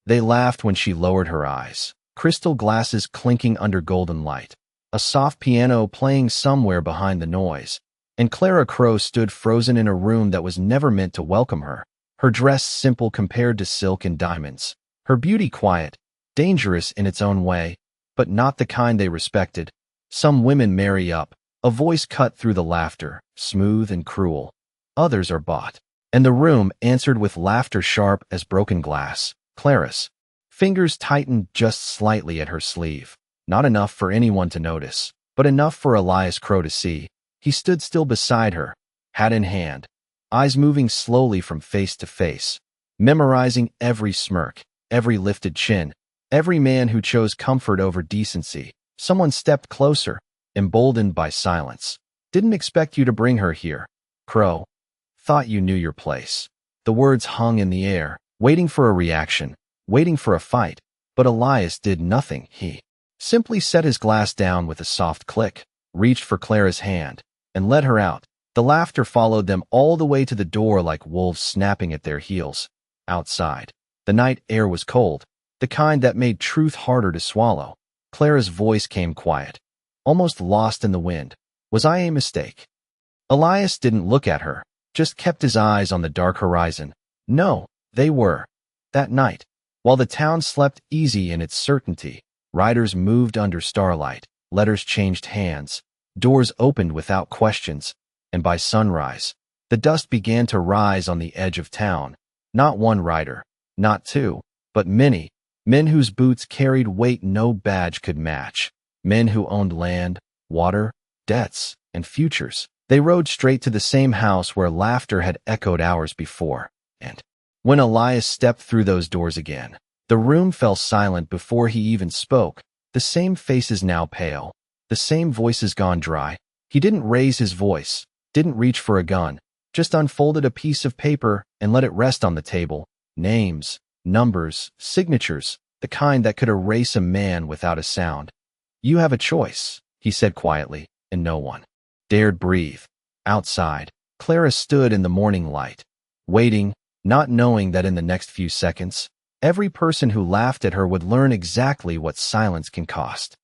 They laughed when she lowered her eyes, crystal glasses clinking under golden light, a soft piano playing somewhere behind the noise, and Clara Crow stood frozen in a room that was never meant to welcome her, her dress simple compared to silk and diamonds, her beauty quiet, dangerous in its own way, but not the kind they respected. Some women marry up, a voice cut through the laughter, smooth and cruel. Others are bought. And the room answered with laughter sharp as broken glass. Clara's fingers tightened just slightly at her sleeve, not enough for anyone to notice, but enough for Elias Crow to see. He stood still beside her, hat in hand, eyes moving slowly from face to face, memorizing every smirk, every lifted chin, every man who chose comfort over decency. Someone stepped closer, emboldened by silence. Didn't expect you to bring her here, Crow. Thought you knew your place. The words hung in the air, waiting for a reaction, waiting for a fight, but Elias did nothing. He simply set his glass down with a soft click, reached for Clara's hand, and led her out. The laughter followed them all the way to the door like wolves snapping at their heels. Outside, the night air was cold, the kind that made truth harder to swallow. Clara's voice came quiet, almost lost in the wind. Was I a mistake? Elias didn't look at her, just kept his eyes on the dark horizon. No, they were. That night, while the town slept easy in its certainty, riders moved under starlight, letters changed hands, doors opened without questions, and by sunrise, the dust began to rise on the edge of town. Not one rider, not two, but many, men whose boots carried weight no badge could match, men who owned land, water, debts, and futures. They rode straight to the same house where laughter had echoed hours before, and when Elias stepped through those doors again, the room fell silent before he even spoke. The same faces now pale, the same voices gone dry. He didn't raise his voice, didn't reach for a gun, just unfolded a piece of paper and let it rest on the table. Names, numbers, signatures, the kind that could erase a man without a sound. You have a choice, he said quietly, and no one dared breathe. Outside, Clara stood in the morning light, waiting, not knowing that in the next few seconds, every person who laughed at her would learn exactly what silence can cost.